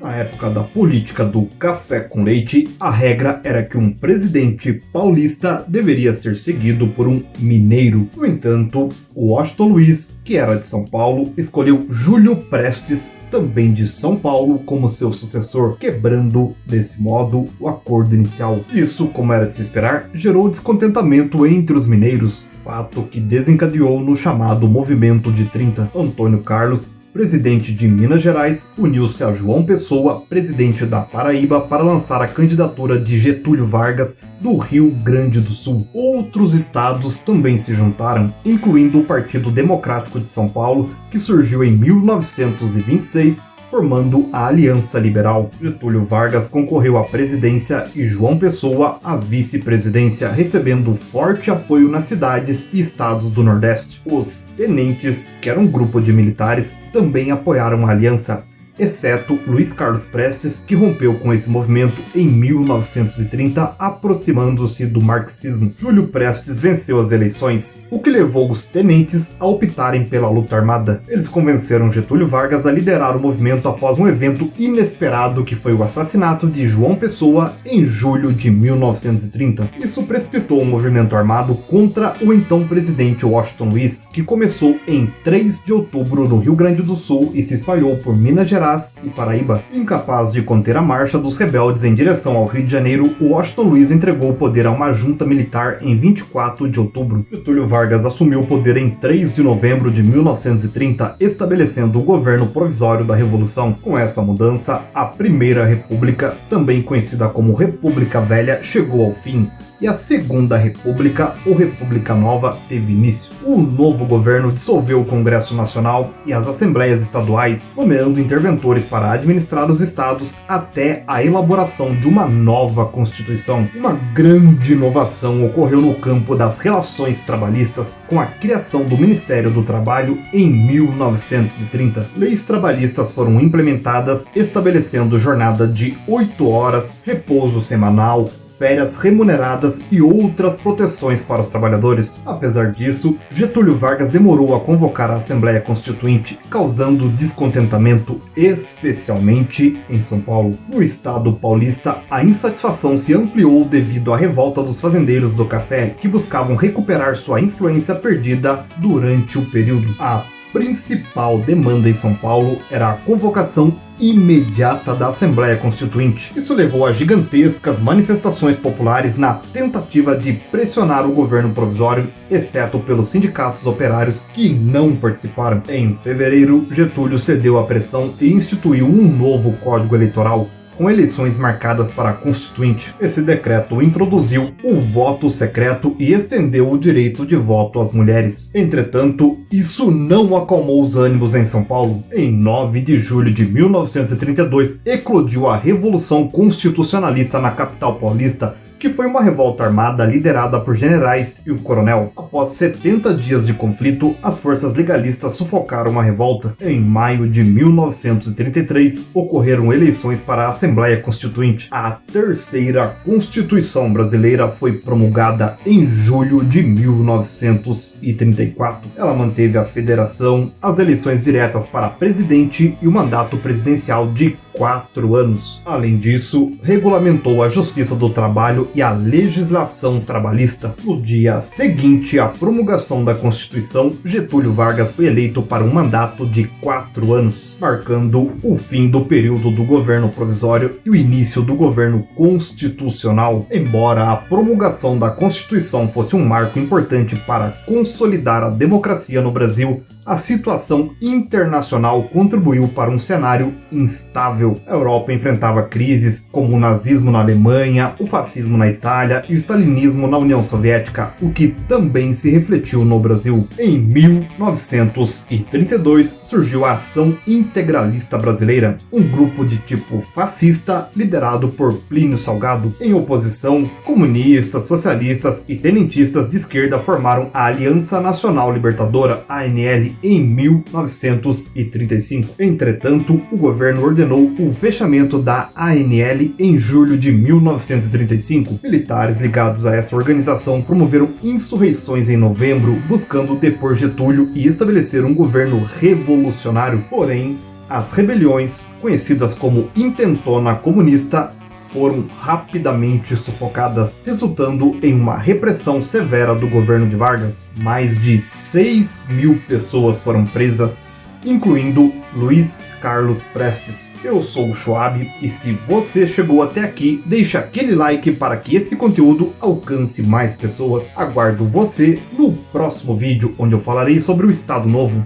Na época da política do café com leite, a regra era que um presidente paulista deveria ser seguido por um mineiro. No entanto, Washington Luiz, que era de São Paulo, escolheu Júlio Prestes, também de São Paulo, como seu sucessor, quebrando, desse modo, o acordo inicial. Isso, como era de se esperar, gerou descontentamento entre os mineiros, fato que desencadeou no chamado Movimento de 30. Antônio Carlos, presidente de Minas Gerais, uniu-se a João Pessoa, presidente da Paraíba, para lançar a candidatura de Getúlio Vargas do Rio Grande do Sul. Outros estados também se juntaram, incluindo o Partido Democrático de São Paulo, que surgiu em 1926, formando a Aliança Liberal. Getúlio Vargas concorreu à presidência e João Pessoa à vice-presidência, recebendo forte apoio nas cidades e estados do Nordeste. Os tenentes, que era um grupo de militares, também apoiaram a aliança, exceto Luiz Carlos Prestes, que rompeu com esse movimento em 1930, aproximando-se do marxismo. Júlio Prestes venceu as eleições, o que levou os tenentes a optarem pela luta armada. Eles convenceram Getúlio Vargas a liderar o movimento após um evento inesperado que foi o assassinato de João Pessoa em julho de 1930. Isso precipitou um movimento armado contra o então presidente Washington Luiz, que começou em 3 de outubro no Rio Grande do Sul e se espalhou por Minas Gerais e Paraíba. Incapaz de conter a marcha dos rebeldes em direção ao Rio de Janeiro, Washington Luiz entregou o poder a uma junta militar em 24 de outubro. Getúlio Vargas assumiu o poder em 3 de novembro de 1930, estabelecendo o governo provisório da Revolução. Com essa mudança, a Primeira República, também conhecida como República Velha, chegou ao fim, e a Segunda República, ou República Nova, teve início. O novo governo dissolveu o Congresso Nacional e as Assembleias Estaduais, nomeando interventores para administrar os estados até a elaboração de uma nova Constituição. Uma grande inovação ocorreu no campo das relações trabalhistas, com a criação do Ministério do Trabalho em 1930. Leis trabalhistas foram implementadas, estabelecendo jornada de 8 horas, repouso semanal, férias remuneradas e outras proteções para os trabalhadores. Apesar disso, Getúlio Vargas demorou a convocar a Assembleia Constituinte, causando descontentamento, especialmente em São Paulo. No estado paulista, a insatisfação se ampliou devido à revolta dos fazendeiros do café, que buscavam recuperar sua influência perdida durante o período. A principal demanda em São Paulo era a convocação imediata da Assembleia Constituinte. Isso levou a gigantescas manifestações populares na tentativa de pressionar o governo provisório, exceto pelos sindicatos operários que não participaram. Em fevereiro, Getúlio cedeu à pressão e instituiu um novo Código Eleitoral, com eleições marcadas para a Constituinte. Esse decreto introduziu o voto secreto e estendeu o direito de voto às mulheres. Entretanto, isso não acalmou os ânimos em São Paulo. Em 9 de julho de 1932, eclodiu a Revolução Constitucionalista na capital paulista, que foi uma revolta armada liderada por generais e o coronel. Após 70 dias de conflito, as forças legalistas sufocaram a revolta. Em maio de 1933, ocorreram eleições para a Assembleia Constituinte. A terceira Constituição brasileira foi promulgada em julho de 1934. Ela manteve a federação, as eleições diretas para presidente e o mandato presidencial de 4 anos. Além disso, regulamentou a Justiça do Trabalho e a legislação trabalhista. No dia seguinte à promulgação da Constituição, Getúlio Vargas foi eleito para um mandato de 4 anos, marcando o fim do período do governo provisório e o início do governo constitucional. Embora a promulgação da Constituição fosse um marco importante para consolidar a democracia no Brasil, a situação internacional contribuiu para um cenário instável. A Europa enfrentava crises como o nazismo na Alemanha, o fascismo na Itália e o stalinismo na União Soviética, o que também se refletiu no Brasil. Em 1932 surgiu a Ação Integralista Brasileira, um grupo de tipo fascista liderado por Plínio Salgado. Em oposição, comunistas, socialistas e tenentistas de esquerda formaram a Aliança Nacional Libertadora, ANL, em 1935. Entretanto, o governo ordenou o fechamento da ANL em julho de 1935. Militares ligados a essa organização promoveram insurreições em novembro, buscando depor Getúlio e estabelecer um governo revolucionário. Porém, As rebeliões, conhecidas como Intentona Comunista, foram rapidamente sufocadas, resultando em uma repressão severa do governo de Vargas. Mais de 6.000 pessoas foram presas, incluindo Luiz Carlos Prestes. Eu sou o Schwab e se você chegou até aqui, deixa aquele like para que esse conteúdo alcance mais pessoas. Aguardo você no próximo vídeo, onde eu falarei sobre o Estado Novo.